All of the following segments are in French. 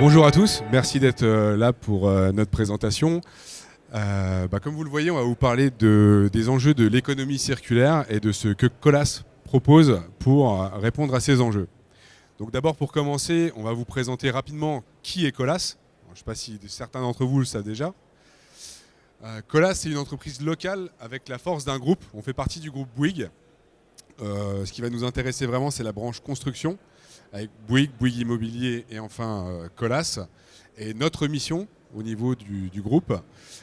Bonjour à tous, merci d'être là pour notre présentation. Comme vous le voyez, on va vous parler des enjeux de l'économie circulaire et de ce que Colas propose pour répondre à ces enjeux. Donc d'abord, pour commencer, on va vous présenter rapidement qui est Colas. Je ne sais pas si certains d'entre vous le savent déjà. Colas, c'est une entreprise locale avec la force d'un groupe. On fait partie du groupe Bouygues. Ce qui va nous intéresser vraiment, c'est la branche construction, avec Bouygues, Bouygues Immobilier et enfin Colas. Et notre mission au niveau du groupe,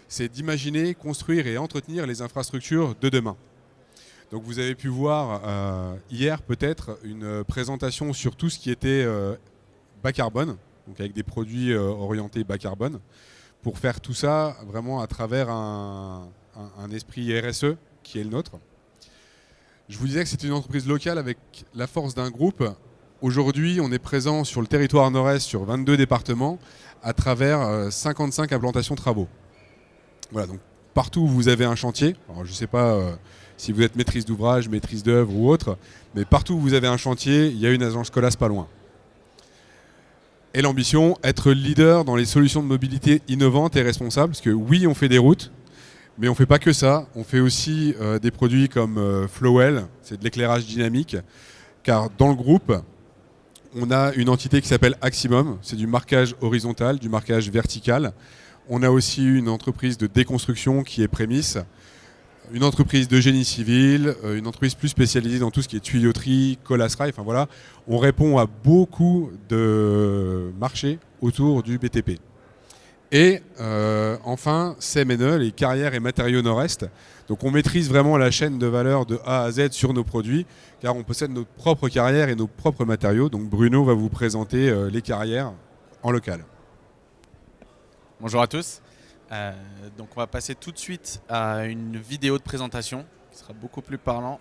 c'est d'imaginer, construire et entretenir les infrastructures de demain. Donc vous avez pu voir hier peut-être une présentation sur tout ce qui était bas carbone, donc avec des produits orientés bas carbone, pour faire tout ça vraiment à travers un esprit RSE qui est le nôtre. Je vous disais que c'était une entreprise locale avec la force d'un groupe. Aujourd'hui, on est présent sur le territoire nord-est sur 22 départements à travers 55 implantations travaux. Voilà, donc partout où vous avez un chantier, alors je ne sais pas si vous êtes maîtrise d'ouvrage, maîtrise d'œuvre ou autre, mais partout où vous avez un chantier, il y a une agence Colas pas loin. Et l'ambition, être leader dans les solutions de mobilité innovantes et responsables, parce que oui, on fait des routes, mais on ne fait pas que ça. On fait aussi des produits comme Flowell, c'est de l'éclairage dynamique, car dans le groupe, on a une entité qui s'appelle Aximum, c'est du marquage horizontal, du marquage vertical. On a aussi une entreprise de déconstruction qui est Prémisse, une entreprise de génie civil, une entreprise plus spécialisée dans tout ce qui est tuyauterie, Colas-Rail, enfin voilà. On répond à beaucoup de marchés autour du BTP. Et enfin, CMNE, les carrières et matériaux nord-est. Donc on maîtrise vraiment la chaîne de valeur de A à Z sur nos produits, car on possède nos propres carrières et nos propres matériaux. Donc Bruno va vous présenter les carrières en local. Bonjour à tous. Donc on va passer tout de suite à une vidéo de présentation qui sera beaucoup plus parlant.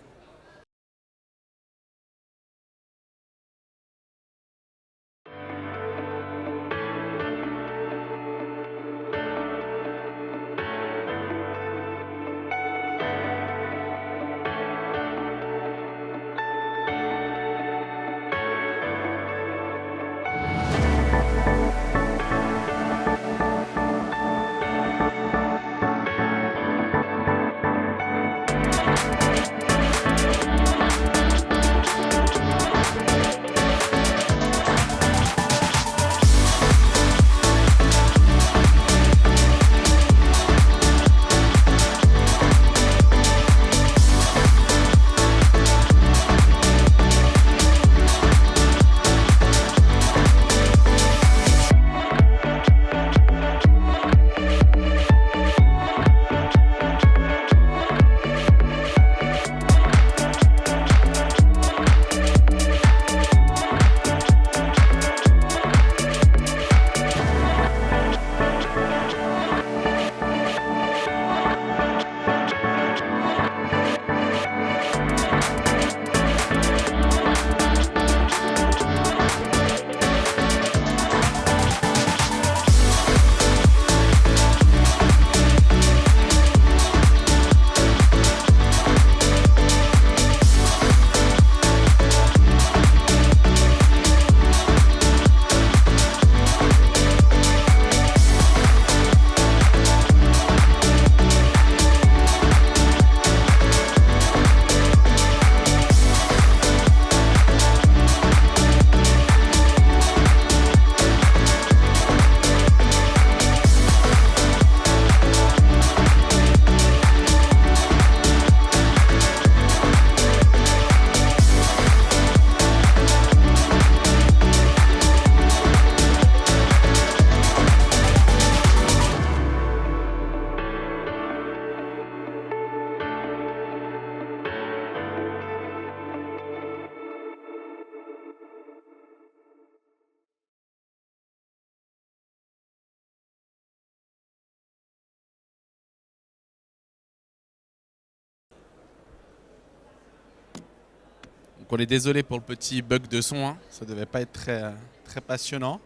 Donc on est désolé pour le petit bug de son, hein. Ça ne devait pas être très passionnant.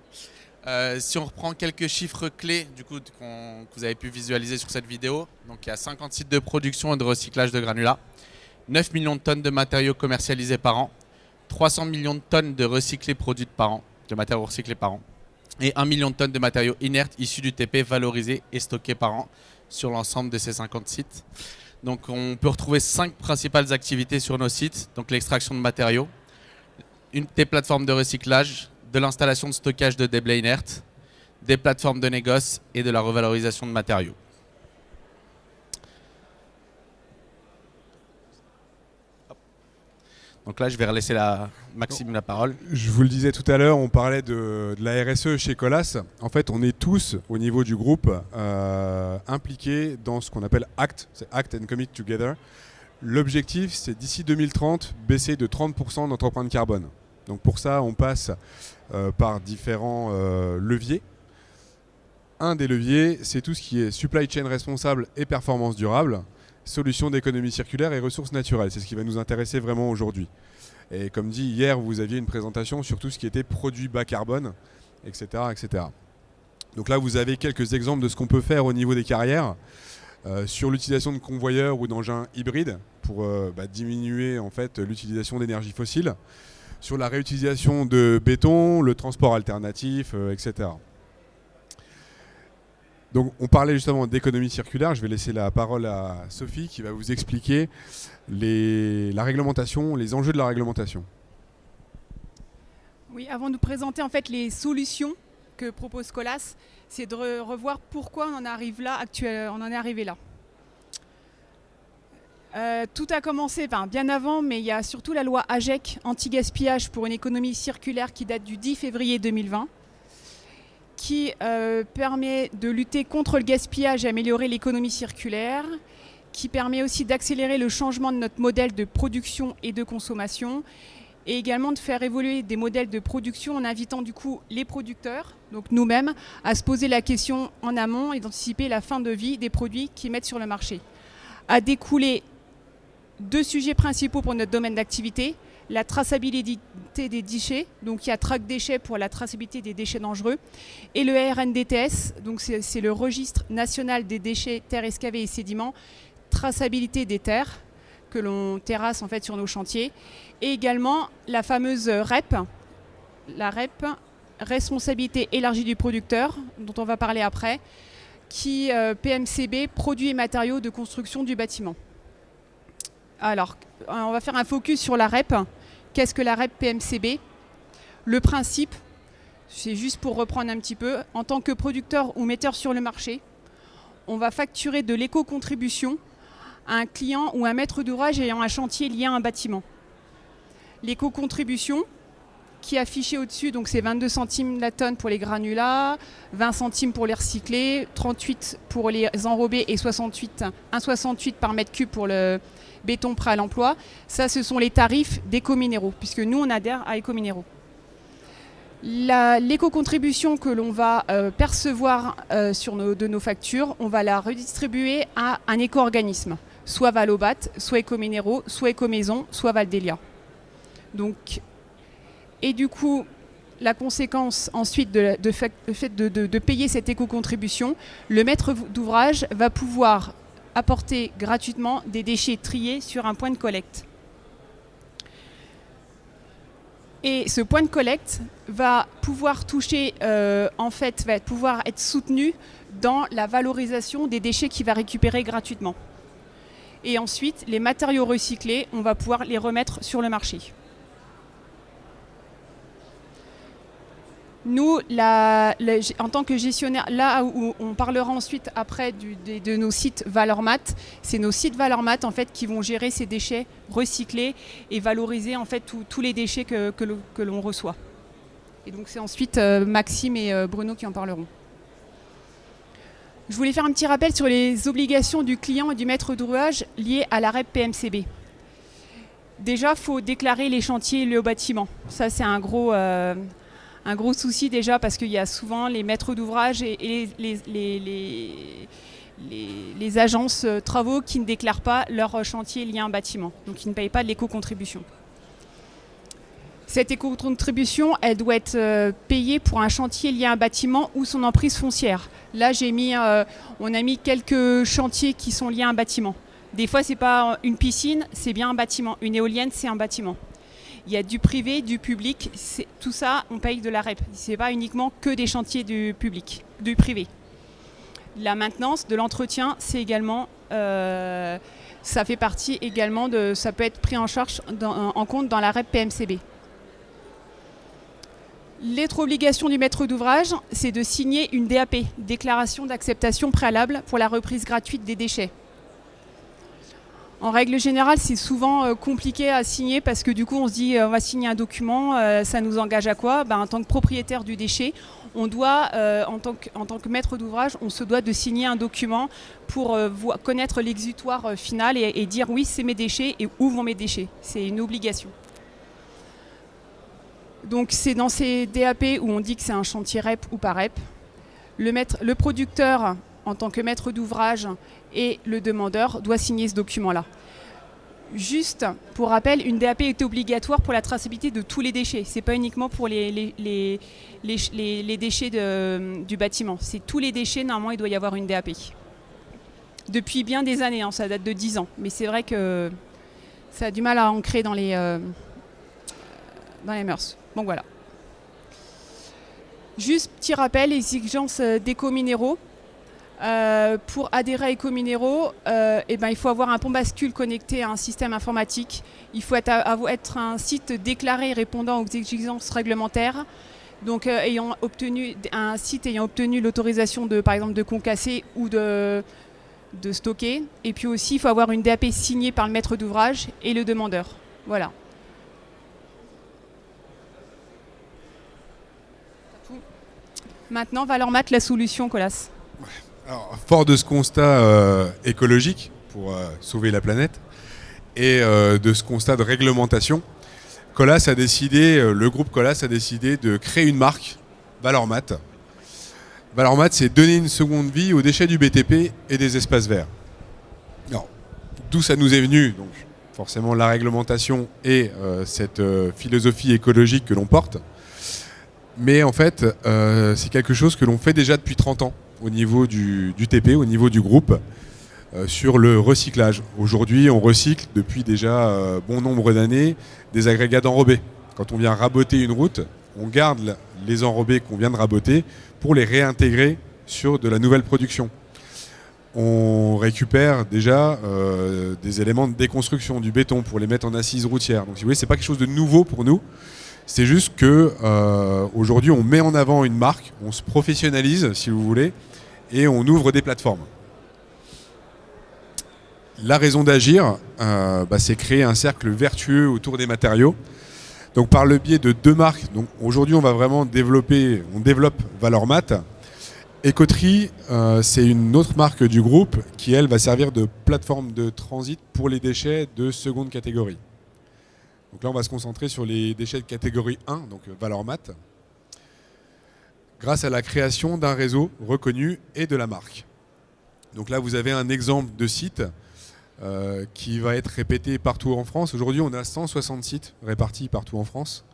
Si on reprend quelques chiffres clés du coup, que vous avez pu visualiser sur cette vidéo, donc il y a 50 sites de production et de recyclage de granulats, 9 millions de tonnes de matériaux commercialisés par an, 300 millions de tonnes de recyclés produites par an, de matériaux recyclés par an. et 1 million de tonnes de matériaux inertes issus du TP valorisés et stockés par an sur l'ensemble de ces 50 sites. Donc on peut retrouver 5 principales activités sur nos sites, donc l'extraction de matériaux, des plateformes de recyclage, de l'installation de stockage de déblais inertes, des plateformes de négoce et de la revalorisation de matériaux. Donc là, je vais relaisser Maxime la parole. Je vous le disais tout à l'heure, on parlait de la RSE chez Colas. En fait, on est tous, au niveau du groupe, impliqués dans ce qu'on appelle ACT, c'est Act and Commit Together. L'objectif, c'est d'ici 2030, baisser de 30% notre empreinte carbone. Donc pour ça, on passe par différents leviers. Un des leviers, c'est tout ce qui est supply chain responsable et performance durable, solutions d'économie circulaire et ressources naturelles. C'est ce qui va nous intéresser vraiment aujourd'hui. Et comme dit, hier, vous aviez une présentation sur tout ce qui était produits bas carbone, etc., etc. Donc là, vous avez quelques exemples de ce qu'on peut faire au niveau des carrières, sur l'utilisation de convoyeurs ou d'engins hybrides pour diminuer en fait, l'utilisation d'énergie fossile, sur la réutilisation de béton, le transport alternatif, etc. Donc on parlait justement d'économie circulaire. Je vais laisser la parole à Sophie qui va vous expliquer la réglementation, les enjeux de la réglementation. Oui, avant de présenter en fait les solutions que propose Colas, c'est de revoir pourquoi on en arrive là, on en est arrivé là. Tout a commencé bien avant, mais il y a surtout la loi AGEC, anti-gaspillage pour une économie circulaire qui date du 10 février 2020. Qui permet de lutter contre le gaspillage et améliorer l'économie circulaire, qui permet aussi d'accélérer le changement de notre modèle de production et de consommation, et également de faire évoluer des modèles de production en invitant du coup les producteurs, donc nous-mêmes, à se poser la question en amont et d'anticiper la fin de vie des produits qu'ils mettent sur le marché. A découlé 2 sujets principaux pour notre domaine d'activité. La traçabilité des déchets, donc il y a Track Déchets pour la traçabilité des déchets dangereux, et le RNDTS, donc c'est le registre national des déchets, terres excavées et sédiments, traçabilité des terres que l'on terrasse en fait sur nos chantiers, et également la fameuse REP, la REP, responsabilité élargie du producteur, dont on va parler après, qui PMCB, produits et matériaux de construction du bâtiment. Alors, on va faire un focus sur la REP. Qu'est-ce que la REP PMCB? Le principe, c'est juste pour reprendre un petit peu, en tant que producteur ou metteur sur le marché, on va facturer de l'éco-contribution à un client ou un maître d'ouvrage ayant un chantier lié à un bâtiment. L'éco-contribution, qui est affichée au-dessus, donc c'est 22 centimes la tonne pour les granulats, 20 centimes pour les recyclés, 38 pour les enrobés et 1,68 par mètre cube pour le béton prêt à l'emploi. Ça, ce sont les tarifs d'Ecominero, puisque nous, on adhère à Ecominero. L'éco-contribution que l'on va percevoir de nos factures, on va la redistribuer à un éco-organisme, soit Valobat, soit Ecominero, soit Ecomaison, soit Valdelia. Donc, et du coup, la conséquence ensuite de fait de payer cette éco-contribution, le maître d'ouvrage va pouvoir apporter gratuitement des déchets triés sur un point de collecte. Et ce point de collecte va pouvoir toucher, va pouvoir être soutenu dans la valorisation des déchets qu'il va récupérer gratuitement. Et ensuite, les matériaux recyclés, on va pouvoir les remettre sur le marché. Nous, en tant que gestionnaire, là où on parlera ensuite après de nos sites Valormat, c'est nos sites Valormat en fait qui vont gérer ces déchets recyclés et valoriser en fait tous les déchets que l'on reçoit. Et donc c'est ensuite Maxime et Bruno qui en parleront. Je voulais faire un petit rappel sur les obligations du client et du maître d'ouvrage liées à la REP PMCB. Déjà, il faut déclarer les chantiers liés au bâtiment. Ça, c'est un gros souci déjà parce qu'il y a souvent les maîtres d'ouvrage et les agences travaux qui ne déclarent pas leur chantier lié à un bâtiment, donc qui ne payent pas de l'éco-contribution. Cette éco-contribution, elle doit être payée pour un chantier lié à un bâtiment ou son emprise foncière. Là, on a mis quelques chantiers qui sont liés à un bâtiment. Des fois, ce n'est pas une piscine, c'est bien un bâtiment. Une éolienne, c'est un bâtiment. Il y a du privé, du public. Tout ça, on paye de la REP. Ce n'est pas uniquement que des chantiers du public, du privé. La maintenance, de l'entretien, c'est également, ça fait partie également de, ça peut être pris en charge en compte dans la REP PMCB. L'autre obligation du maître d'ouvrage, c'est de signer une DAP, déclaration d'acceptation préalable pour la reprise gratuite des déchets. En règle générale, c'est souvent compliqué à signer parce que du coup, on se dit on va signer un document, ça nous engage à quoi? En tant que propriétaire du déchet, on doit, en tant que maître d'ouvrage, on se doit de signer un document pour connaître l'exutoire final et dire oui, c'est mes déchets et où vont mes déchets. C'est une obligation. Donc c'est dans ces DAP où on dit que c'est un chantier REP ou pas REP. Le producteur, en tant que maître d'ouvrage, et le demandeur doit signer ce document-là. Juste pour rappel, une DAP est obligatoire pour la traçabilité de tous les déchets. Ce n'est pas uniquement pour les déchets du bâtiment. C'est tous les déchets, normalement, il doit y avoir une DAP. Depuis bien des années, ça date de 10 ans. Mais c'est vrai que ça a du mal à ancrer dans les mœurs. Donc voilà. Juste petit rappel, exigences d'éco-minéraux. Pour adhérer à Ecominéraux, il faut avoir un pont bascule connecté à un système informatique. Il faut être un site déclaré répondant aux exigences réglementaires. Donc, un site ayant obtenu l'autorisation par exemple, de concasser ou de stocker. Et puis aussi, il faut avoir une DAP signée par le maître d'ouvrage et le demandeur. Voilà. Maintenant, Valormat, la solution, Colas. Alors, fort de ce constat écologique pour sauver la planète et de ce constat de réglementation, le groupe Colas a décidé de créer une marque, Valormat. Valormat, c'est donner une seconde vie aux déchets du BTP et des espaces verts. Alors, d'où ça nous est venu, donc forcément la réglementation et cette philosophie écologique que l'on porte. Mais en fait, c'est quelque chose que l'on fait déjà depuis 30 ans. Au niveau du TP, au niveau du groupe, sur le recyclage. Aujourd'hui, on recycle depuis déjà bon nombre d'années des agrégats d'enrobés. Quand on vient raboter une route, on garde les enrobés qu'on vient de raboter pour les réintégrer sur de la nouvelle production. On récupère déjà des éléments de déconstruction, du béton pour les mettre en assise routière. Donc si vous voulez, c'est pas quelque chose de nouveau pour nous. C'est juste que aujourd'hui, on met en avant une marque, on se professionnalise, si vous voulez, et on ouvre des plateformes. La raison d'agir, c'est créer un cercle vertueux autour des matériaux. Donc par le biais de 2 marques, donc aujourd'hui on va vraiment développe Valormat. Ecotree, c'est une autre marque du groupe qui elle va servir de plateforme de transit pour les déchets de seconde catégorie. Donc là on va se concentrer sur les déchets de catégorie 1, donc Valormat, grâce à la création d'un réseau reconnu et de la marque. Donc là vous avez un exemple de site qui va être répété partout en France. Aujourd'hui on a 160 sites répartis partout en France.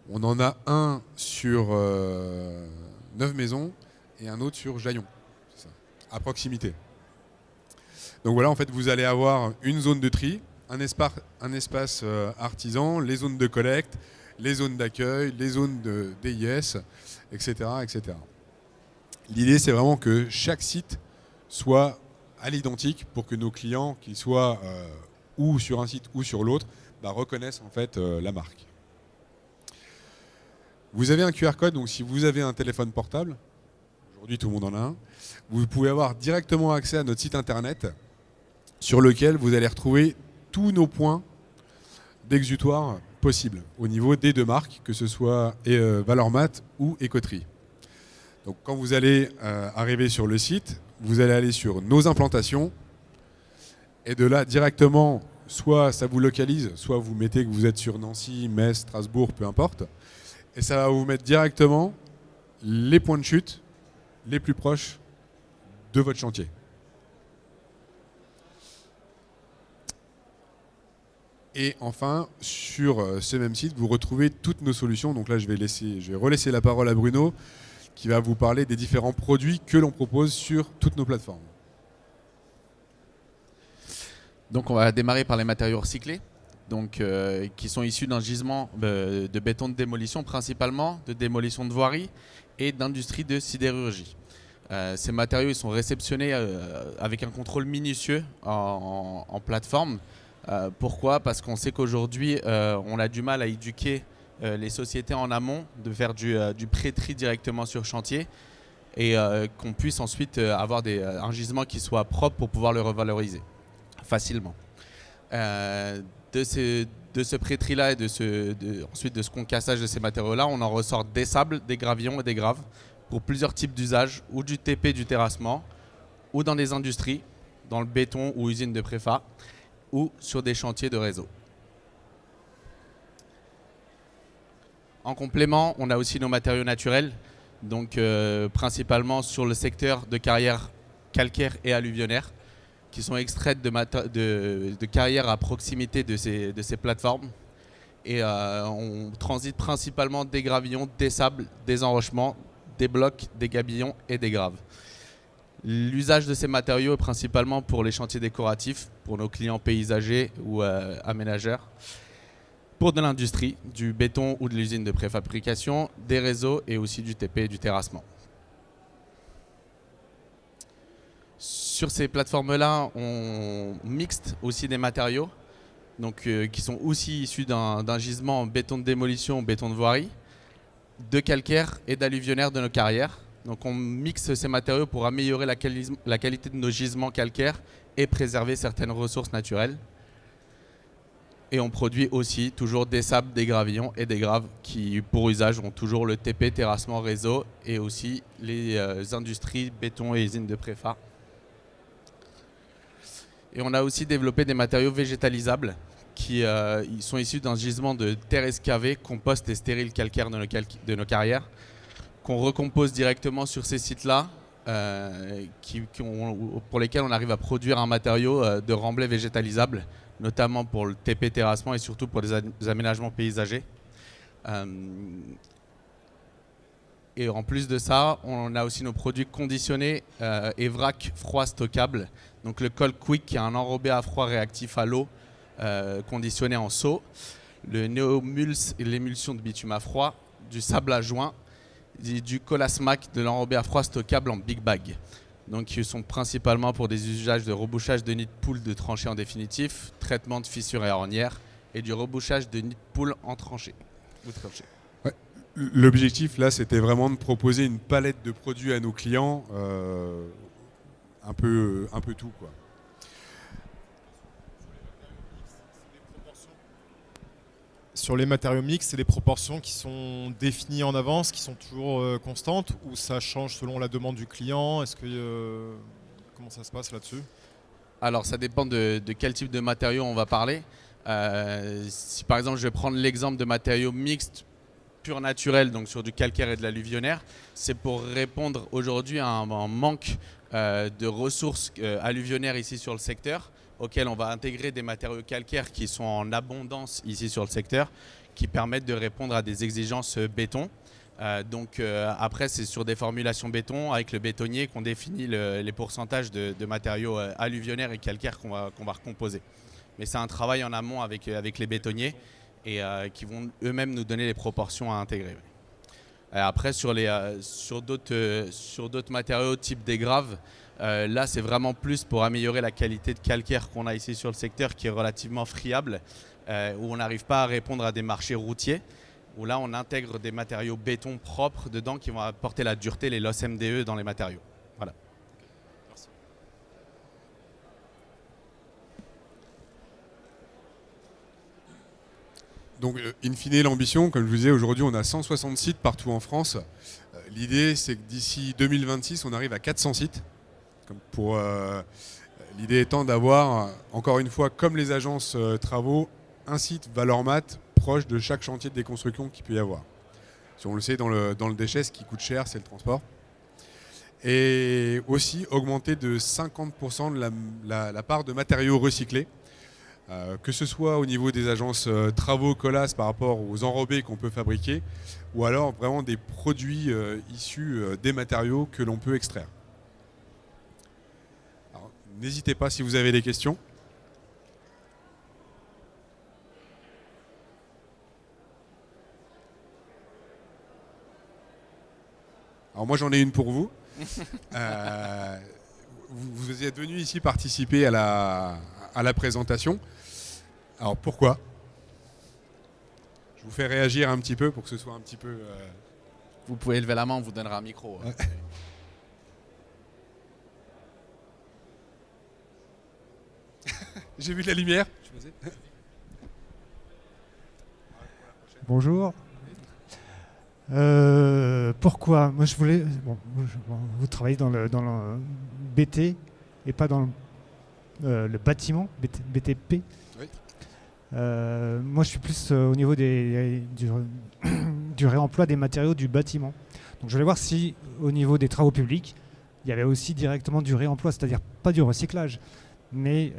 On en a un sur 9 maisons et un autre sur Jaillon, c'est ça, à proximité. Donc voilà, en fait vous allez avoir une zone de tri, un espace artisan, les zones de collecte, les zones d'accueil, les zones de DIS, etc. etc. L'idée, c'est vraiment que chaque site soit à l'identique pour que nos clients, qu'ils soient ou sur un site ou sur l'autre, reconnaissent en fait la marque. Vous avez un QR code, donc si vous avez un téléphone portable, aujourd'hui tout le monde en a un, vous pouvez avoir directement accès à notre site internet sur lequel vous allez retrouver tous nos points d'exutoire possibles au niveau des 2 marques, que ce soit Valormat ou Ecotree. Donc quand vous allez arriver sur le site, vous allez aller sur nos implantations et de là directement, soit ça vous localise, soit vous mettez que vous êtes sur Nancy, Metz, Strasbourg, peu importe, et ça va vous mettre directement les points de chute les plus proches de votre chantier. Et enfin, sur ce même site, vous retrouvez toutes nos solutions. Donc là, je vais relaisser la parole à Bruno, qui va vous parler des différents produits que l'on propose sur toutes nos plateformes. Donc on va démarrer par les matériaux recyclés. donc, qui sont issus d'un gisement de béton de démolition, principalement de démolition de voiries et d'industrie de sidérurgie. Ces matériaux ils sont réceptionnés avec un contrôle minutieux en plateforme. Pourquoi? Parce qu'on sait qu'aujourd'hui, on a du mal à éduquer les sociétés en amont de faire du pré-tri directement sur chantier et qu'on puisse ensuite avoir un gisement qui soit propre pour pouvoir le revaloriser facilement. De ce pré-tri-là et ensuite de ce concassage de ces matériaux-là, on en ressort des sables, des gravillons et des graves pour plusieurs types d'usages, ou du TP, du terrassement, ou dans des industries, dans le béton ou usines de préfa, ou sur des chantiers de réseau. En complément, on a aussi nos matériaux naturels, donc principalement sur le secteur de carrières calcaires et alluvionnaires, qui sont extraites de carrières à proximité de ces plateformes. Et on transite principalement des gravillons, des sables, des enrochements, des blocs, des gabillons et des graves. L'usage de ces matériaux est principalement pour les chantiers décoratifs, pour nos clients paysagers ou aménageurs, pour de l'industrie, du béton ou de l'usine de préfabrication, des réseaux et aussi du TP et du terrassement. Sur ces plateformes-là, on mixte aussi des matériaux donc, qui sont aussi issus d'un gisement en béton de démolition, béton de voirie, de calcaire et d'alluvionnaire de nos carrières. Donc on mixe ces matériaux pour améliorer la qualité de nos gisements calcaires et préserver certaines ressources naturelles. Et on produit aussi toujours des sables, des gravillons et des graves qui, pour usage, ont toujours le TP, terrassement, réseau et aussi les industries, béton et usines de préfa. Et on a aussi développé des matériaux végétalisables qui ils sont issus d'un gisement de terre excavée, compost et stérile calcaire de nos carrières, qu'on recompose directement sur ces sites-là, pour lesquels on arrive à produire un matériau de remblai végétalisable, notamment pour le TP terrassement et surtout pour des aménagements paysagers. Et en plus de ça, on a aussi nos produits conditionnés et vrac froid stockable. Donc le Cold Quick qui est un enrobé à froid réactif à l'eau conditionné en seau, le Neomulse et l'émulsion de bitume à froid, du sable à joint, du Colasmac de l'enrobé à froid stockable en big bag. Donc ils sont principalement pour des usages de rebouchage de nids de poules de tranchées en définitif, traitement de fissures et ornières et du rebouchage de nids de poules en tranchées. Ouais. L'objectif là, c'était vraiment de proposer une palette de produits à nos clients, un peu tout, quoi. Sur les matériaux mixtes, c'est des proportions qui sont définies en avance, qui sont toujours constantes, ou ça change selon la demande du client? Comment ça se passe là-dessus? Alors ça dépend de quel type de matériaux on va parler. Si par exemple je vais prendre l'exemple de matériaux mixtes pur naturels, donc sur du calcaire et de l'alluvionnaire, c'est pour répondre aujourd'hui à un manque de ressources alluvionnaires ici sur le secteur, auquel on va intégrer des matériaux calcaires qui sont en abondance ici sur le secteur, qui permettent de répondre à des exigences béton. Après, c'est sur des formulations béton avec le bétonnier qu'on définit les pourcentages de matériaux alluvionnaires et calcaires qu'on va recomposer. Mais c'est un travail en amont avec les bétonniers et qui vont eux-mêmes nous donner les proportions à intégrer. Après, sur d'autres matériaux type des graves, là, c'est vraiment plus pour améliorer la qualité de calcaire qu'on a ici sur le secteur qui est relativement friable, où on n'arrive pas à répondre à des marchés routiers, où là, on intègre des matériaux béton propres dedans qui vont apporter la dureté, les LOS MDE dans les matériaux. Voilà. Merci. Donc, in fine, l'ambition, comme je vous disais, aujourd'hui, on a 160 sites partout en France. L'idée, c'est que d'ici 2026, on arrive à 400 sites. L'idée étant d'avoir, encore une fois, comme les agences travaux, un site Valormat proche de chaque chantier de déconstruction qu'il peut y avoir. Si on le sait, dans le déchet, ce qui coûte cher, c'est le transport. Et aussi augmenter de 50% de la part de matériaux recyclés, que ce soit au niveau des agences travaux Colas par rapport aux enrobés qu'on peut fabriquer, ou alors vraiment des produits issus des matériaux que l'on peut extraire. N'hésitez pas si vous avez des questions. Alors moi j'en ai une pour vous. Vous êtes venu ici participer à la présentation. Alors pourquoi? Je vous fais réagir un petit peu pour que ce soit un petit peu... Vous pouvez lever la main, on vous donnera un micro. Ouais. J'ai vu de la lumière. Bonjour. Pourquoi? Moi, je voulais. Bon, vous travaillez dans le BT et pas dans le bâtiment, BTP. Oui. Moi, je suis plus au niveau du réemploi des matériaux du bâtiment. Donc, je voulais voir si, au niveau des travaux publics, il y avait aussi directement du réemploi, c'est-à-dire pas du recyclage, mais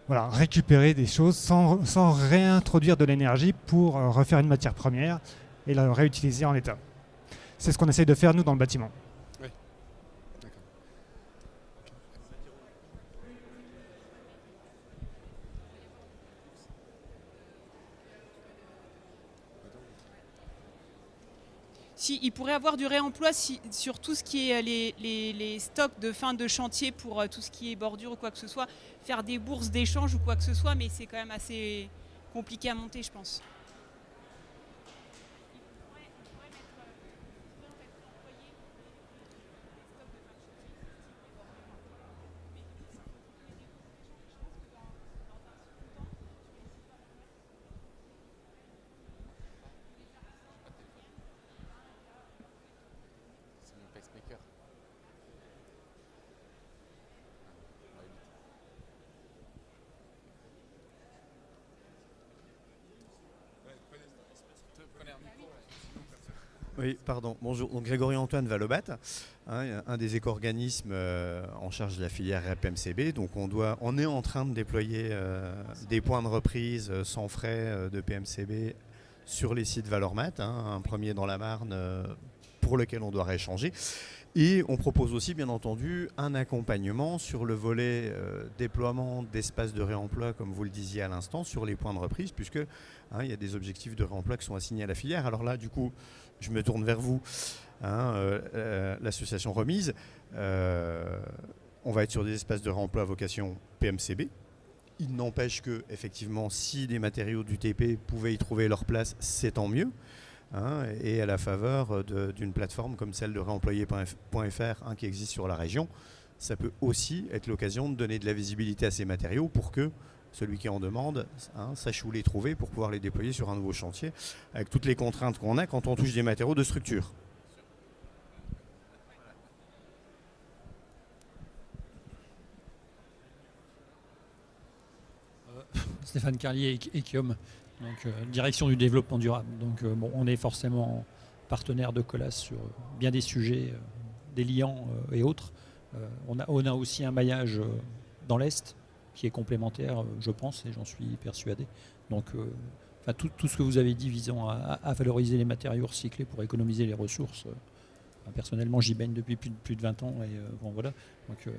voilà, récupérer des choses sans réintroduire de l'énergie pour refaire une matière première et la réutiliser en état. C'est ce qu'on essaye de faire nous dans le bâtiment. Oui. D'accord. Si, il pourrait avoir du réemploi sur tout ce qui est les stocks de fin de chantier pour tout ce qui est bordure ou quoi que ce soit, faire des bourses d'échange ou quoi que ce soit, mais c'est quand même assez compliqué à monter, je pense. C'est mon pacemaker. Oui, pardon. Bonjour. Donc Grégory Antoine Valobat, un des éco-organismes en charge de la filière REP-MCB. Donc on est en train de déployer des points de reprise sans frais de PMCB sur les sites Valormat, un premier dans la Marne pour lequel on doit rééchanger. Et on propose aussi, bien entendu, un accompagnement sur le volet déploiement d'espaces de réemploi, comme vous le disiez à l'instant, sur les points de reprise, puisque il y a des objectifs de réemploi qui sont assignés à la filière. Alors là, du coup, je me tourne vers vous, l'association Remise. On va être sur des espaces de réemploi à vocation PMCB. Il n'empêche que, effectivement, si des matériaux du TP pouvaient y trouver leur place, c'est tant mieux. Et à la faveur d'une plateforme comme celle de réemployer.fr qui existe sur la région, ça peut aussi être l'occasion de donner de la visibilité à ces matériaux pour que celui qui en demande sache où les trouver pour pouvoir les déployer sur un nouveau chantier, avec toutes les contraintes qu'on a quand on touche des matériaux de structure. Stéphane Carlier, Equiom, donc direction du développement durable. Donc bon, on est forcément partenaire de Colas sur bien des sujets, des liants et autres. On a aussi un maillage dans l'Est qui est complémentaire, je pense, et j'en suis persuadé. Donc tout ce que vous avez dit visant à valoriser les matériaux recyclés pour économiser les ressources, personnellement j'y baigne depuis plus de 20 ans et bon voilà. Donc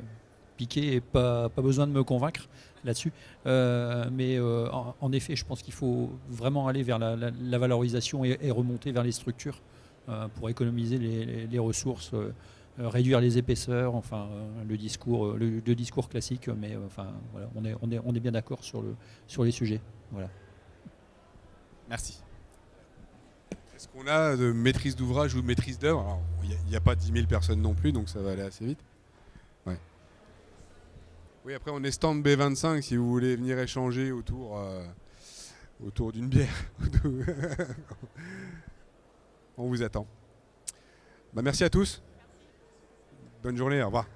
Piqué, pas besoin de me convaincre là-dessus. Mais en effet, je pense qu'il faut vraiment aller vers la valorisation et remonter vers les structures pour économiser les ressources, réduire les épaisseurs, enfin le discours classique. Mais enfin voilà, on est bien d'accord sur les sujets. Voilà. Merci. Est-ce qu'on a de maîtrise d'ouvrage ou de maîtrise d'œuvre? Alors, il n'y a pas 10 000 personnes non plus, donc ça va aller assez vite. Ouais. Oui, après on est stand B25 si vous voulez venir échanger autour d'une bière. On vous attend. Merci à tous. Bonne journée, au revoir.